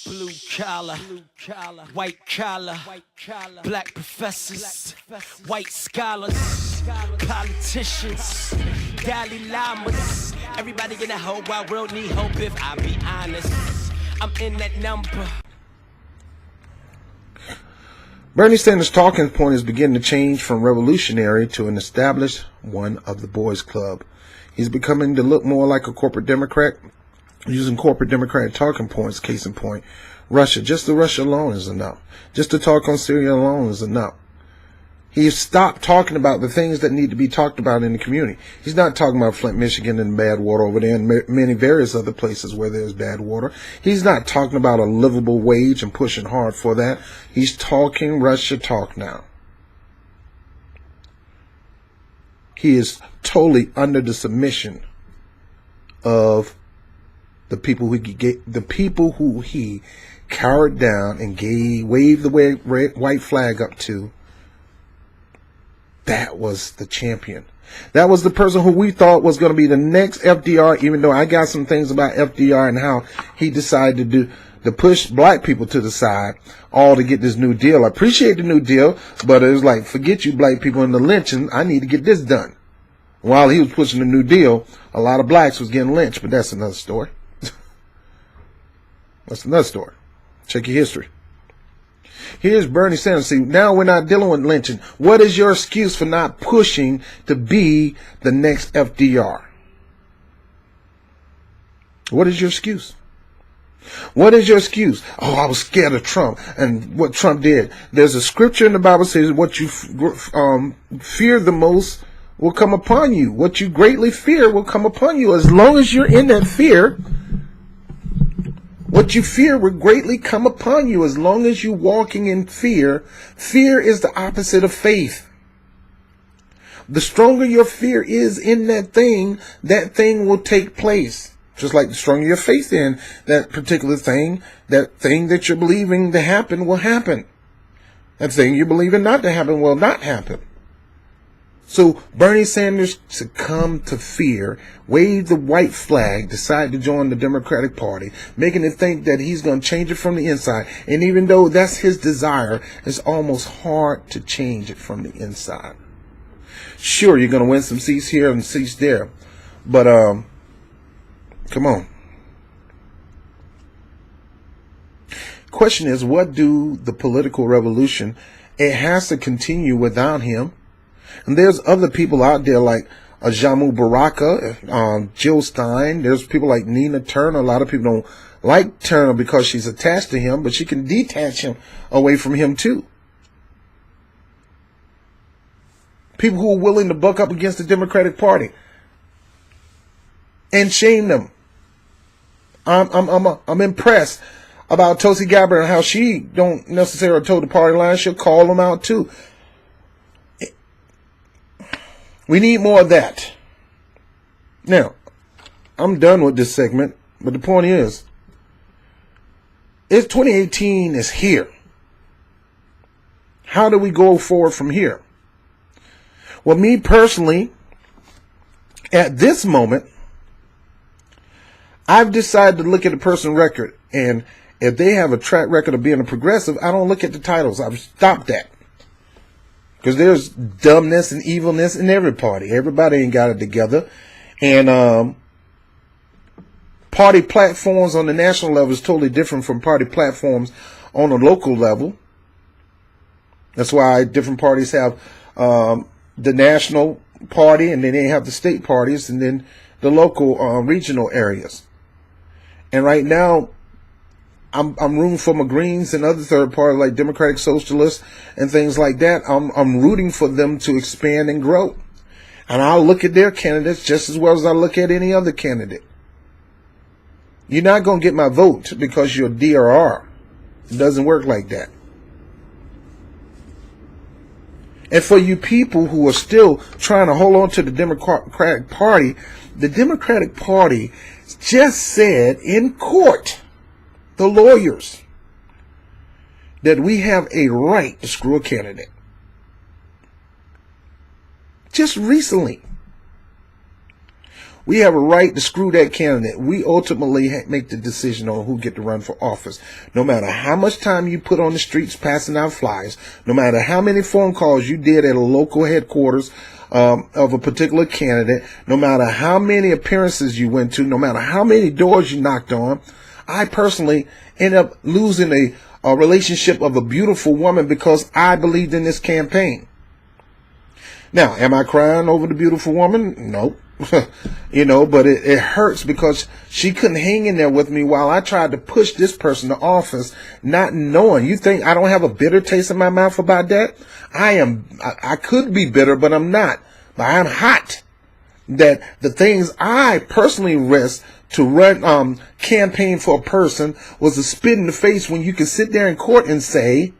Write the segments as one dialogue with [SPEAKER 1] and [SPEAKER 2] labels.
[SPEAKER 1] Blue collar, white collar, black professors, white scholars, politicians, Dalai Lamas. Everybody in the whole wide world need hope if I be honest. I'm in that number.
[SPEAKER 2] Bernie Sanders' talking point is beginning to change from revolutionary to an established one of the boys' club. He's becoming to look more like a corporate Democrat, using corporate Democratic talking points. Case in point, Russia. Just the Russia alone is enough. Just to talk on Syria alone is enough. He's stopped talking about the things that need to be talked about in the community. He's not talking about Flint, Michigan and bad water over there and many various other places where there's bad water. He's not talking about a livable wage and pushing hard for that. He's talking Russia talk now. He is totally under the submission of the people who he cowered down and waved the white flag up to. That was the champion. That was the person who we thought was going to be the next FDR, even though I got some things about FDR and how he decided to push black people to the side, all to get this new deal. I appreciate the new deal, but it was like, forget you black people and the lynching. I need to get this done. While he was pushing the new deal, a lot of blacks was getting lynched, but that's another story. That's another story. Check your history. Here's Bernie Sanders. See, now we're not dealing with lynching. What is your excuse for not pushing to be the next FDR? What is your excuse? What is your excuse? Oh, I was scared of Trump and what Trump did. There's a scripture in the Bible that says what you fear the most will come upon you. What you greatly fear will come upon you. As long as you're in that fear, what you fear will greatly come upon you. As long as you're walking in fear, fear is the opposite of faith. The stronger your fear is in that thing will take place. Just like the stronger your faith in that particular thing, that thing that you're believing to happen will happen. That thing you're believing not to happen will not happen. So Bernie Sanders succumbed to fear, waved the white flag, decided to join the Democratic Party, making it think that he's going to change it from the inside. And even though that's his desire, it's almost hard to change it from the inside. Sure, you're going to win some seats here and seats there, but come on. Question is, what do the political revolution? It has to continue without him. And there's other people out there like Jamu Baraka, Jill Stein. There's people like Nina Turner. A lot of people don't like Turner because she's attached to him, but she can detach him away from him too. People who are willing to buck up against the Democratic Party and shame them. I'm impressed about Tulsi Gabbard and how she don't necessarily toe the party line. She'll call them out too. We need more of that. Now, I'm done with this segment, but the point is, 2018 is here. How do we go forward from here? Well, me personally, at this moment, I've decided to look at a person's record, and if they have a track record of being a progressive, I don't look at the titles. I've stopped that. Because there's dumbness and evilness in every party. Everybody ain't got it together. And party platforms on the national level is totally different from party platforms on a local level. That's why different parties have the national party, and then they have the state parties, and then the local regional areas. And right now, I'm rooting for my Greens and other third parties like Democratic Socialists and things like that. I'm rooting for them to expand and grow. And I'll look at their candidates just as well as I look at any other candidate. You're not going to get my vote because you're a DRR. It doesn't work like that. And for you people who are still trying to hold on to the Democratic Party just said in court, the lawyers, that we have a right to screw a candidate. Just recently. We have a right to screw that candidate. We ultimately make the decision on who get to run for office. No matter how much time you put on the streets passing out flyers, no matter how many phone calls you did at a local headquarters of a particular candidate, no matter how many appearances you went to, no matter how many doors you knocked on, I personally end up losing a relationship of a beautiful woman because I believed in this campaign. Now, am I crying over the beautiful woman? No. But it hurts because she couldn't hang in there with me while I tried to push this person to office, not knowing. You think I don't have a bitter taste in my mouth about that? I could be bitter, but I'm not. But I'm hot that the things I personally risked to run, campaign for a person was a spit in the face when you can sit there in court and say,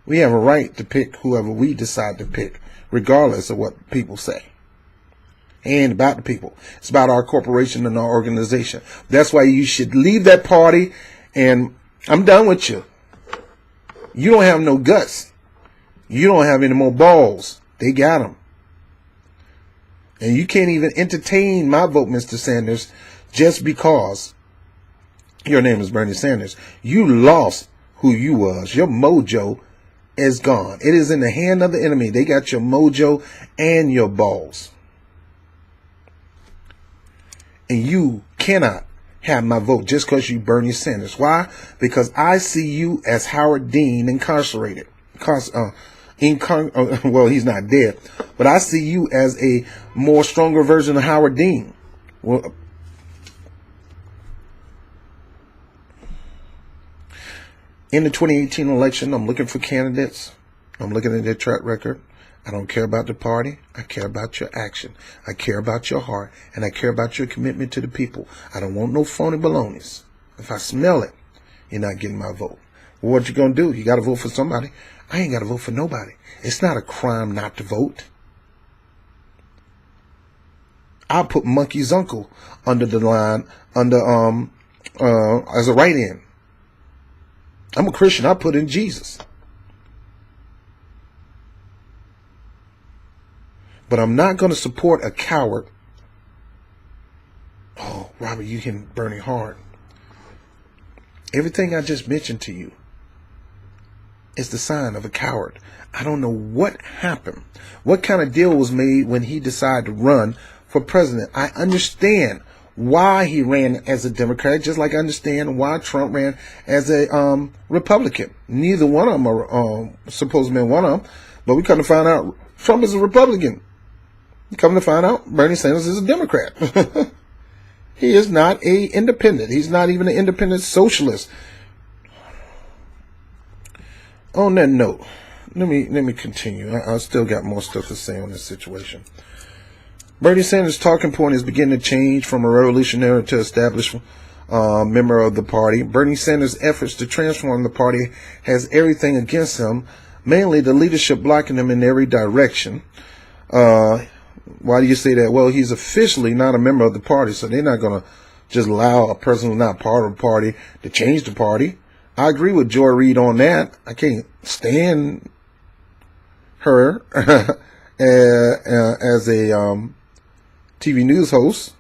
[SPEAKER 2] we have a right to pick whoever we decide to pick, regardless of what people say. And about the people. It's about our corporation and our organization. That's why you should leave that party, and I'm done with you. You don't have no guts. You don't have any more balls. They got them. And you can't even entertain my vote, Mr. Sanders, just because your name is Bernie Sanders. You lost who you was. Your mojo is gone. It is in the hand of the enemy. They got your mojo and your balls. And you cannot have my vote just because you Bernie Sanders. Why? Because I see you as Howard Dean incarcerated. Well, he's not dead. But I see you as a more stronger version of Howard Dean. Well, in the 2018 election, I'm looking for candidates. I'm looking at their track record. I don't care about the party. I care about your action. I care about your heart. And I care about your commitment to the people. I don't want no phony balonies. If I smell it, you're not getting my vote. Well, what you going to do? You got to vote for somebody. I ain't got to vote for nobody. It's not a crime not to vote. I'll put Monkey's uncle under the line, as a write-in. I'm a Christian. I put in Jesus. But I'm not going to support a coward. Oh, Robert, you can Bernie hard. Everything I just mentioned to you is the sign of a coward. I don't know what happened. What kind of deal was made when he decided to run for president? I understand why he ran as a Democrat, just like I understand why Trump ran as a Republican. Neither one of them are supposed to be one of them. But we come to find out Trump is a Republican. Come to find out, Bernie Sanders is a Democrat. He is not a independent. He's not even an independent socialist. On that note, let me continue. I still got more stuff to say on this situation. Bernie Sanders' talking point is beginning to change from a revolutionary to established member of the party. Bernie Sanders' efforts to transform the party has everything against him, mainly the leadership blocking him in every direction. Why do you say that? Well, he's officially not a member of the party, so they're not going to just allow a person who's not part of the party to change the party. I agree with Joy Reid on that. I can't stand her as a TV news host.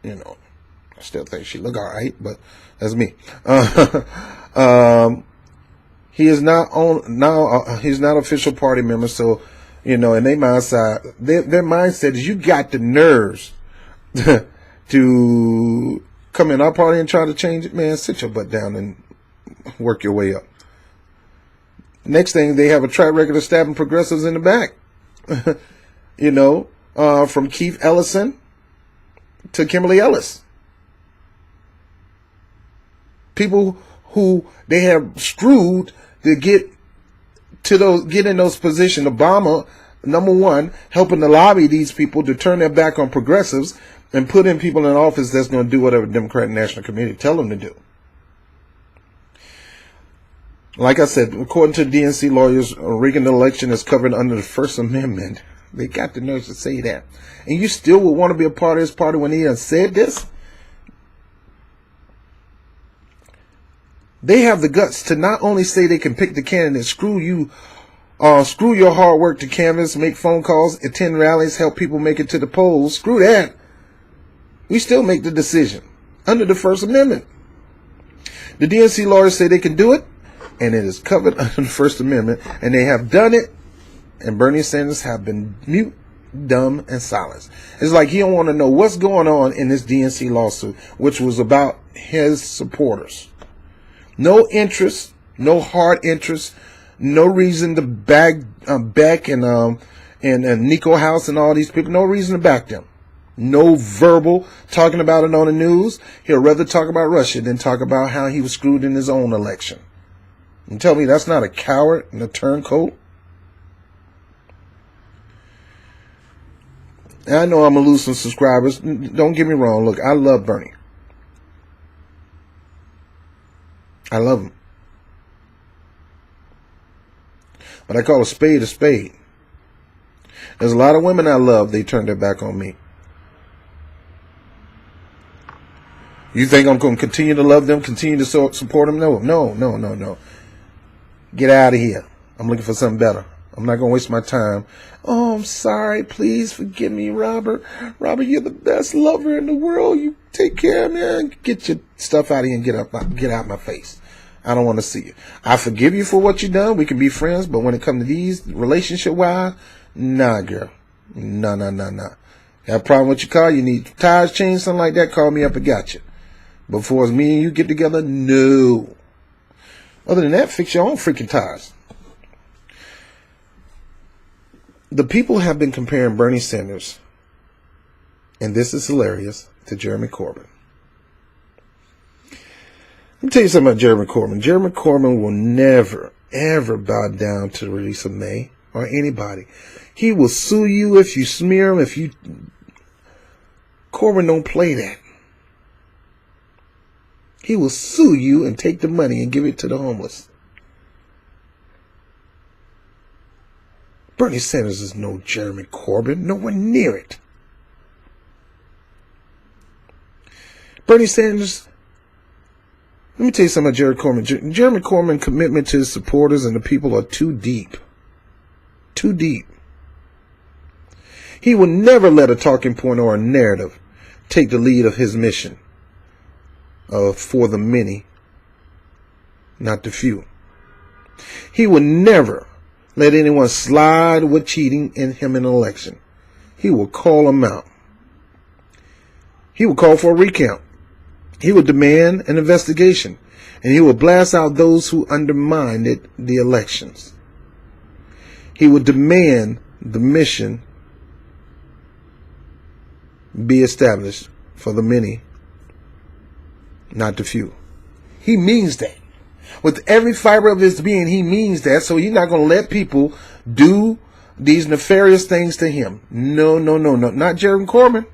[SPEAKER 2] You know, I still think she look all right, but that's me. He is not on now. He's not an official party member, so. You know, and their mindset is you got the nerves to come in our party and try to change it. Man, sit your butt down and work your way up. Next thing, they have a track record of stabbing progressives in the back. You know, from Keith Ellison to Kimberly Ellis. People who they have screwed to get in those positions. Obama, number one, helping to lobby these people to turn their back on progressives and put in people in office that's going to do whatever the Democratic National Committee tell them to do. Like I said, according to DNC lawyers, rigging the election is covered under the First Amendment. They got the nerves to say that. And you still would want to be a part of this party when he has said this? They have the guts to not only say they can pick the candidate, screw you Screw your hard work to canvass, make phone calls, attend rallies, help people make it to the polls. Screw that. We still make the decision under the First Amendment. The DNC lawyers say they can do it, and it is covered under the First Amendment, and they have done it, and Bernie Sanders have been mute, dumb, and silent. It's like he don't want to know what's going on in this DNC lawsuit, which was about his supporters. No interest, no hard interest, no reason to back Beck and Nico House and all these people. No reason to back them. No verbal talking about it on the news. He'll rather talk about Russia than talk about how he was screwed in his own election. And tell me that's not a coward and a turncoat? And I know I'm going to lose some subscribers. Don't get me wrong. Look, I love Bernie. I love him. But I call a spade a spade. There's a lot of women I love. They turned their back on me. You think I'm going to continue to love them, continue to support them? No. Get out of here. I'm looking for something better. I'm not going to waste my time. Oh, I'm sorry. Please forgive me, Robert. Robert, you're the best lover in the world. You take care of me. Get your stuff out of here and get out my face. I don't want to see you. I forgive you for what you done. We can be friends. But when it comes to these relationship-wise, nah, girl. Nah. Have a problem with your car? You need tires changed, something like that? Call me up and got you. Before it's me and you get together, no. Other than that, fix your own freaking tires. The people have been comparing Bernie Sanders, and this is hilarious, to Jeremy Corbyn. Let me tell you something about Jeremy Corbyn. Jeremy Corbyn will never, ever bow down to Theresa May or anybody. He will sue you if you smear him. Corbyn don't play that. He will sue you and take the money and give it to the homeless. Bernie Sanders is no Jeremy Corbyn, nowhere near it. Bernie Sanders, let me tell you something about Jeremy Corbyn. Jeremy Corbyn's commitment to his supporters and the people are too deep. Too deep. He will never let a talking point or a narrative take the lead of his mission for the many, not the few. He will never let anyone slide with cheating in him in an election. He will call them out. He will call for a recount. He will demand an investigation. And he will blast out those who undermined the elections. He will demand the mission be established for the many, not the few. He means that. With every fiber of his being, he means that. So he's not going to let people do these nefarious things to him. No. Not Jeremy Corbyn.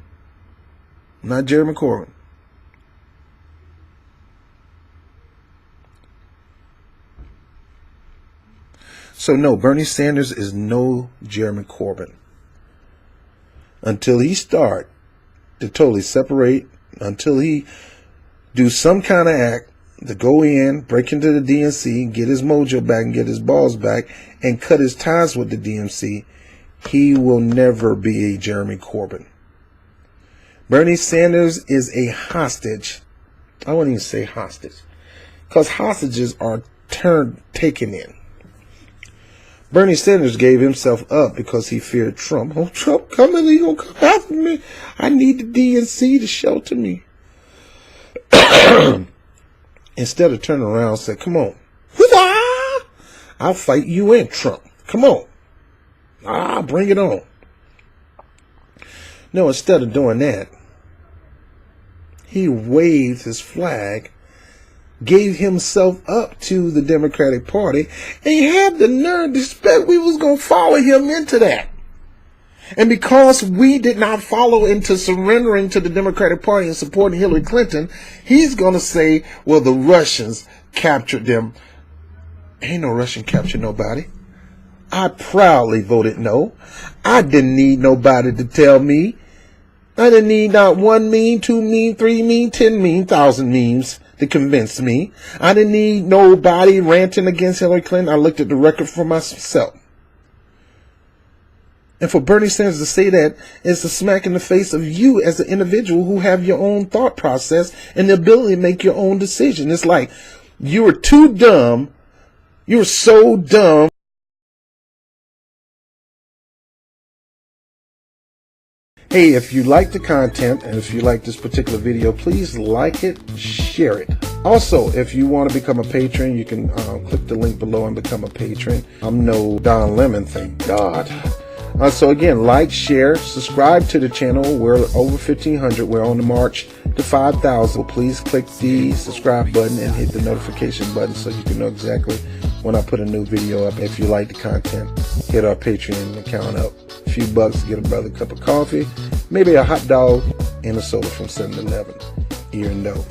[SPEAKER 2] Not Jeremy Corbyn. So no, Bernie Sanders is no Jeremy Corbyn. Until he start to totally separate, until he do some kind of act to go in, break into the DNC, get his mojo back and get his balls back, and cut his ties with the DNC, he will never be a Jeremy Corbyn. Bernie Sanders is a hostage. I wouldn't even say hostage, because hostages are taken in. Bernie Sanders gave himself up because he feared Trump. Oh, Trump coming, he gonna come after me. I need the DNC to shelter me. Instead of turning around and say, come on. I'll fight you and Trump. Come on. Bring it on. No, instead of doing that, he waved his flag, gave himself up to the Democratic Party, and he had the nerve to expect we was going to follow him into that. And because we did not follow into surrendering to the Democratic Party and supporting Hillary Clinton, he's going to say, well, the Russians captured them. Ain't no Russian captured nobody. I proudly voted no. I didn't need nobody to tell me. I didn't need not 1 meme, 2 meme, 3 meme, 10 meme, 1,000 memes to convince me. I didn't need nobody ranting against Hillary Clinton. I looked at the record for myself. And for Bernie Sanders to say that is a smack in the face of you as an individual who have your own thought process and the ability to make your own decision. It's like you were too dumb. You were so dumb. Hey, if you like the content and if you like this particular video, please like it, share it. Also, if you want to become a patron, you can click the link below and become a patron. I'm no Don Lemon, thank God. So again, like, share, subscribe to the channel. We're over 1,500. We're on the march to 5,000. Please click the subscribe button and hit the notification button so you can know exactly when I put a new video up. If you like the content, hit our Patreon account up. A few bucks to get a brother a cup of coffee, maybe a hot dog and a soda from 7-Eleven. You know.